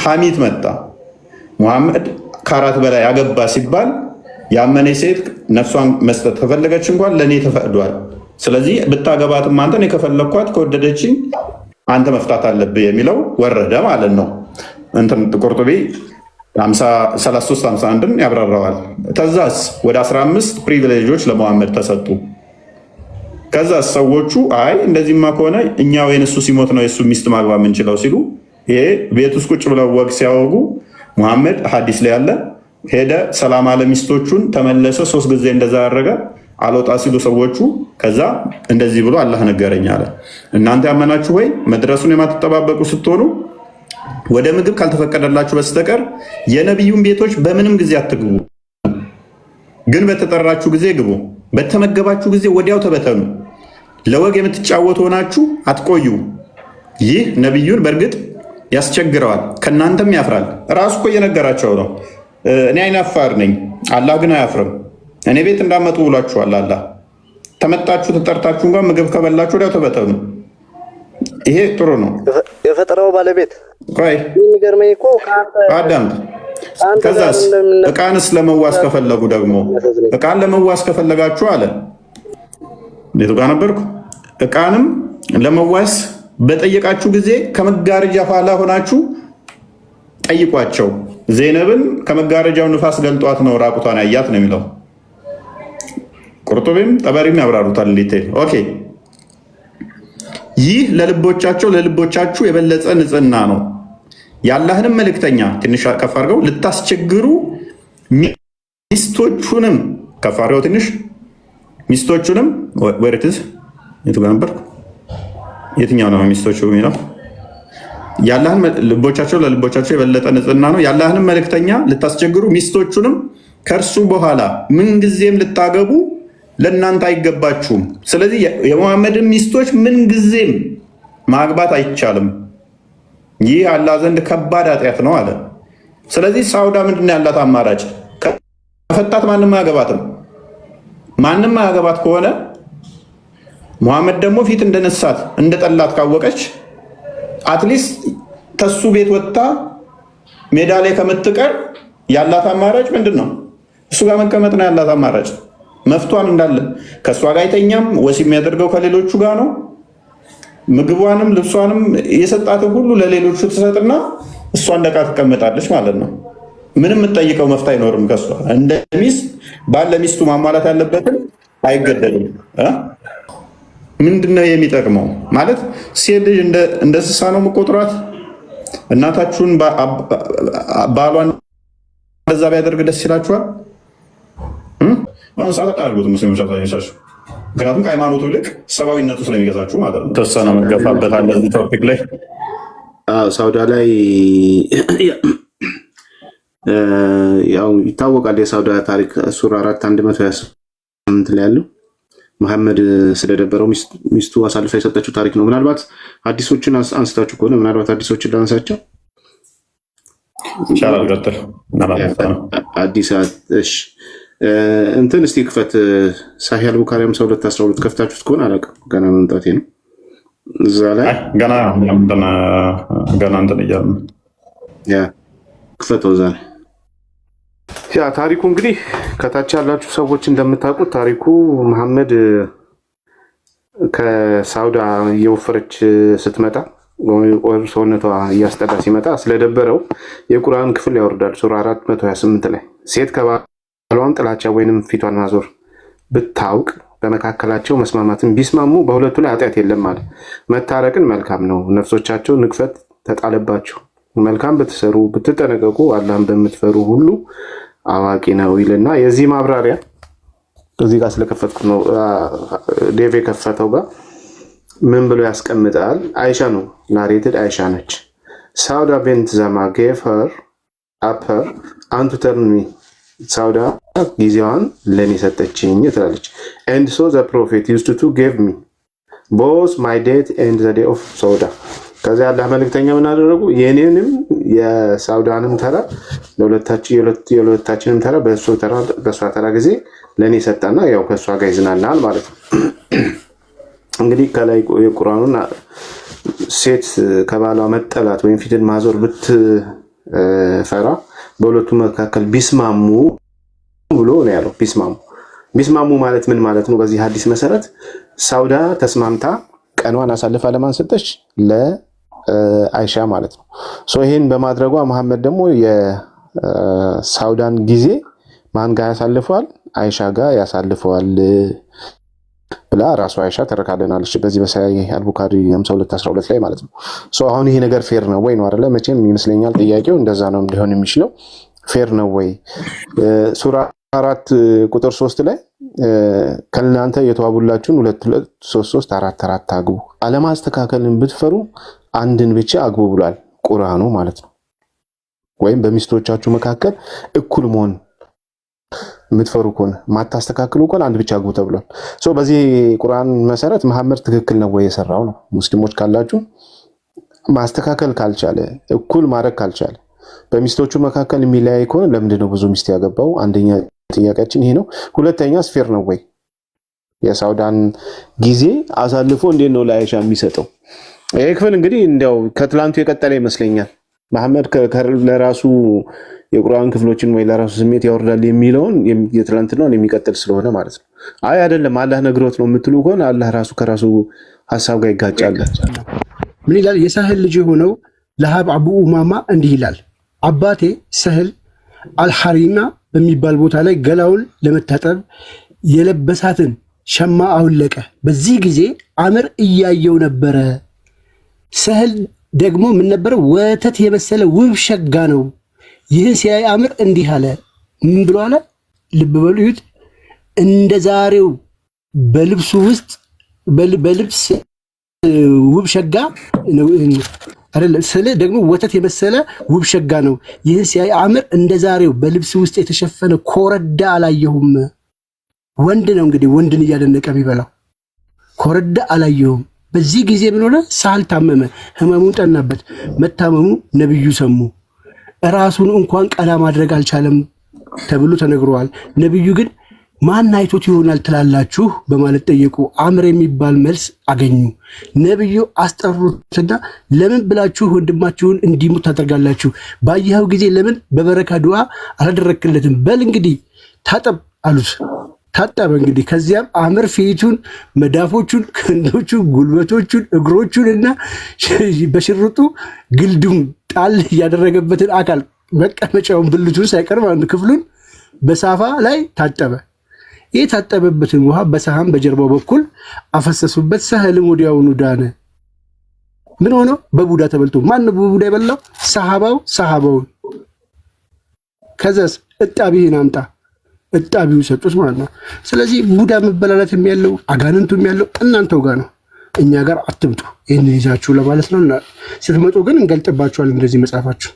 ሐሚት መጣ። ሙሐመድ ከአራት በላይ ያገባ ሲባል ያመነች ሴት ነፍሷን መስጠት ከፈለገች እንኳን ለእኔ ተፈቅዷል። ስለዚህ ብታገባትም አንተ እኔ ከፈለግኳት ከወደደችኝ አንተ መፍታት አለብህ የሚለው ወረደ ማለት ነው። እንትን ቁርጡቢ 33-51ን ያብራራዋል። ከዛስ ወደ 15 ፕሪቪሌጆች ለሙሐመድ ተሰጡ። ከዛስ ሰዎቹ አይ እንደዚህማ ከሆነ እኛ ወይን እሱ ሲሞት ነው የእሱ ሚስት ማግባት የምንችለው ሲሉ ይሄ ቤት ውስጥ ቁጭ ብለው ወግ ሲያወጉ ሙሐመድ ሐዲስ ላይ ያለ ሄደ፣ ሰላም አለ ሚስቶቹን፣ ተመለሰ። 3 ጊዜ እንደዛ ያደረገ አልወጣ ሲሉ ሰዎቹ ከዛ እንደዚህ ብሎ አላህ ነገረኝ አለ። እናንተ ያመናችሁ ወይ መድረሱን የማትጠባበቁ ስትሆኑ ወደ ምግብ ካልተፈቀደላችሁ በስተቀር የነቢዩን ቤቶች በምንም ጊዜ አትግቡ፣ ግን በተጠራችሁ ጊዜ ግቡ። በተመገባችሁ ጊዜ ወዲያው ተበተኑ። ለወግ የምትጫወቱ ሆናችሁ አትቆዩ። ይህ ነቢዩን በእርግጥ ያስቸግረዋል፣ ከእናንተም ያፍራል። ራሱ እኮ እየነገራቸው ነው። እኔ አይናፋር ነኝ፣ አላህ ግን አያፍርም። እኔ ቤት እንዳመጡ ብሏችኋል አላህ። ተመጣችሁ ተጠርታችሁ እንኳን ምግብ ከበላችሁ ወዲያው ተበተኑ። ይሄ ጥሩ ነው። የፈጠራው ባለቤት ቆይ የሚገርመኝ እኮ አዳምጥ። ከዛስ ዕቃንስ ለመዋስ ከፈለጉ ደግሞ ዕቃን ለመዋስ ከፈለጋችሁ አለ ቤቱ ጋር ነበርኩ። ዕቃንም ለመዋስ በጠየቃችሁ ጊዜ ከመጋረጃ ኋላ ሆናችሁ ጠይቋቸው። ዜነብን ከመጋረጃው ንፋስ ገልጧት ነው ራቁቷን ያያት ነው የሚለው። ቁርጡቢም ጠበሪም ያብራሩታል ዲቴል። ኦኬ ይህ ለልቦቻችሁ የበለጠ ንጽህና ነው። የአላህንም መልእክተኛ ትንሽ ከፍ አድርገው ልታስቸግሩ ሚስቶቹንም ከፍ አድርገው ትንሽ ሚስቶቹንም ወርትዝ የቱ ጋር ነበር? የትኛው ነው ሚስቶቹ የሚለው? የአላህን ለልቦቻቸው የበለጠ ንጽህና ነው። የአላህንም መልእክተኛ ልታስቸግሩ ሚስቶቹንም ከእርሱ በኋላ ምንጊዜም ልታገቡ ለእናንተ አይገባችሁም። ስለዚህ የሙሐመድን ሚስቶች ምንጊዜም ማግባት አይቻልም። ይህ አላህ ዘንድ ከባድ ኃጢአት ነው አለ። ስለዚህ ሳውዳ ምንድን ያላት አማራጭ? ከፈታት ማንም አያገባትም። ማንም አያገባት ከሆነ ሙሐመድ ደግሞ ፊት እንደነሳት እንደጠላት ካወቀች አትሊስት ተሱ ቤት ወጥታ ሜዳ ላይ ከምትቀር ያላት አማራጭ ምንድን ነው? እሱ ጋር መቀመጥ ነው ያላት አማራጭ። መፍቷን እንዳለ ከእሷ ጋር አይተኛም። ወሲብ የሚያደርገው ከሌሎቹ ጋር ነው። ምግቧንም ልብሷንም የሰጣትን ሁሉ ለሌሎቹ ትሰጥና እሷ እንደ ዕቃ ትቀመጣለች ማለት ነው። ምንም የምትጠይቀው መፍት አይኖርም ከእሷ። እንደ ሚስት ባል ለሚስቱ ማሟላት ያለበትን አይገደልም። ምንድነው የሚጠቅመው ማለት? ሴት ልጅ እንደ እንስሳ ነው የምቆጥሯት። እናታችሁን ባሏን እንደዛ ቢያደርግ ደስ ይላችኋል? አድርጉት ሙስሊሞች አብዛኞቻችሁ። ምክንያቱም ከሃይማኖቱ ይልቅ ሰብአዊነቱ ስለሚገዛችሁ ማለት ነው። ተወሰነ መገፋበት አለ እዚህ ቶፒክ ላይ። ሳውዳ ላይ ያው ይታወቃል የሳውዳ ታሪክ ሱራ 4:128 ላይ ያለው መሐመድ ስለደበረው ሚስቱ አሳልፋ የሰጠችው ታሪክ ነው። ምናልባት አዲሶችን አንስታችሁ ከሆነ ምናልባት አዲሶችን ላንሳቸው አዲስ እንትን እስቲ ክፈት። ሳሂህ አልቡኻሪ 52:12 ከፍታችሁት ከሆነ አላውቅም፣ ገና መምጣቴ ነው። እዛ ላይ ገና እንትን እያልን ያ ክፈተው። እዛ ላይ ያ ታሪኩ እንግዲህ ከታች ያላችሁ ሰዎች እንደምታውቁት ታሪኩ መሐመድ ከሳውዳ እየወፈረች ስትመጣ ሰውነቷ እያስጠላ ሲመጣ ስለደበረው የቁርአን ክፍል ያወርዳል። ሱራ 4:128 ላይ ሴት ከባሏን ጥላቻ ወይንም ፊቷን ማዞር ብታውቅ በመካከላቸው መስማማትን ቢስማሙ በሁለቱ ላይ ኃጢአት የለም ማለት መታረቅን መልካም ነው። ነፍሶቻቸው ንክፈት ተጣለባቸው። መልካም ብትሰሩ ብትጠነቀቁ አላህን በምትፈሩ ሁሉ አዋቂ ነው ይልና የዚህ ማብራሪያ እዚህ ጋር ስለከፈትኩ ነው። ዴቭ የከፈተው ጋር ምን ብሎ ያስቀምጣል? አይሻ ነው ናሬትድ፣ አይሻ ነች። ሳውዳ ቢንት ዘማ gave her up her unto turn me ሳውዳ ጊዜዋን ለኔ ሰጠችኝ ትላለች። and so the prophet used to give me both my date and the day of ሳውዳ። ከዚያ አላህ መልእክተኛ ምን አደረጉ? የኔንም የሳውዳንም ተራ ለሁለታችንም ተራ በሷ ተራ ጊዜ ለኔ ሰጣና ያው ከሷ ጋር ይዝናናል ማለት ነው። እንግዲህ ከላይ የቁርአኑን ሴት ከባሏ መጠላት ወይም ፊትን ማዞር ብትፈራ በሁለቱ መካከል ቢስማሙ ብሎ ነው ያለው። ቢስማሙ ማለት ምን ማለት ነው? በዚህ ሐዲስ መሰረት ሳውዳ ተስማምታ ቀኗን አሳልፋ ለማን ሰጠች? ለአይሻ ማለት ነው። ይሄን በማድረጓ መሐመድ ደግሞ የሳውዳን ጊዜ ማን ጋር ያሳልፈዋል? አይሻ ጋር ያሳልፈዋል ብላ ራሱ አይሻ ተረካለናለች በዚህ በሰሂህ አልቡኻሪ 5212 ላይ ማለት ነው። አሁን ይሄ ነገር ፌር ነው ወይ ነው አይደለ? መቼም ይመስለኛል ጥያቄው እንደዛ ነው ሊሆን የሚችለው። ፌር ነው ወይ? ሱራ 4 ቁጥር 3 ላይ ከእናንተ የተዋቡላችሁን 2 2 3 3 4 4 አግቡ፣ አለማስተካከልን ብትፈሩ አንድን ብቻ አግቡ ብሏል ቁርአኑ ማለት ነው። ወይም በሚስቶቻችሁ መካከል እኩል መሆን የምትፈሩ ከሆነ ማታስተካክሉ ከሆነ አንድ ብቻ አግቡ ተብሏል። በዚህ ቁርአን መሰረት መሐመድ ትክክል ነው ወይ የሰራው ነው? ሙስሊሞች ካላችሁ ማስተካከል ካልቻለ እኩል ማድረግ ካልቻለ በሚስቶቹ መካከል የሚለያይ ከሆነ ለምንድን ነው ብዙ ሚስት ያገባው? አንደኛ ጥያቄያችን ይሄ ነው። ሁለተኛ ስፌር ነው ወይ የሳውዳን ጊዜ አሳልፎ እንዴት ነው ለአይሻ የሚሰጠው? ይሄ ክፍል እንግዲህ እንዲያው ከትላንቱ የቀጠለ ይመስለኛል። መሐመድ ለራሱ የቁርአን ክፍሎችን ወይ ለራሱ ስሜት ያወርዳል የሚለውን የትላንትናውን የሚቀጥል ስለሆነ ማለት ነው። አይ አይደለም አላህ ነግሮት ነው የምትሉ ከሆነ አላህ ራሱ ከራሱ ሐሳብ ጋር ይጋጫል። ምን ይላል? የሳህል ልጅ የሆነው ለሃብ አቡ ኡማማ እንዲህ ይላል፣ አባቴ ሰህል አልሐሪማ በሚባል ቦታ ላይ ገላውን ለመታጠብ የለበሳትን ሸማ አውለቀ። በዚህ ጊዜ አምር እያየው ነበረ። ሰህል ደግሞ ምን ነበረ? ወተት የመሰለ ውብ ሸጋ ነው። ይህን ሲያይ አምር እንዲህ አለ። ምን ብሎ አለ? ልብ በሉ ይሁት። እንደ ዛሬው በልብሱ ውስጥ በልብስ ውብ ሸጋ አይደለም፣ ስለ ደግሞ ወተት የመሰለ ውብ ሸጋ ነው። ይህን ሲያይ አምር እንደ ዛሬው በልብስ ውስጥ የተሸፈነ ኮረዳ አላየሁም። ወንድ ነው እንግዲህ ወንድን እያደነቀ የሚበላው። ኮረዳ አላየሁም። በዚህ ጊዜ ምን ሆነ? ሳህል ታመመ፣ ህመሙን ጠናበት። መታመሙ ነብዩ ሰሙ። ራሱን እንኳን ቀና ማድረግ አልቻለም ተብሎ ተነግሯል። ነብዩ ግን ማን አይቶት ይሆናል ትላላችሁ በማለት ጠየቁ። አምር የሚባል መልስ አገኙ። ነብዩ አስጠሩትና ለምን ብላችሁ ወንድማችሁን እንዲሞት ታደርጋላችሁ? ባየኸው ጊዜ ለምን በበረካ ዱዓ አላደረክለትም? በል እንግዲህ ታጠብ አሉት። ታጠበ። እንግዲህ ከዚያም አምር ፊቱን፣ መዳፎቹን፣ ክንዶቹን፣ ጉልበቶቹን፣ እግሮቹን እና በሽርጡ ግልዱም ጣል ያደረገበትን አካል መቀመጫውን ብልቱን ሳይቀር አንድ ክፍሉን በሳፋ ላይ ታጠበ። ይህ ታጠበበትን ውሃ በሰሃን በጀርባው በኩል አፈሰሱበት። ሰህልም ወዲያውኑ ዳነ። ምን ሆኖ? በቡዳ ተበልቶ። ማን በቡዳ የበላው? ሰሃባውን። ከዛስ እጣቢህን አምጣ፣ እጣቢው ሰጡት ማለት ነው። ስለዚህ ቡዳ መበላላት የሚያለው አጋንንቱ የሚያለው እናንተው ጋር ነው፣ እኛ ጋር አትምጡ። ይህን ይዛችሁ ለማለት ነው። ስትመጡ ግን እንገልጥባችኋል እንደዚህ መጽሐፋችሁ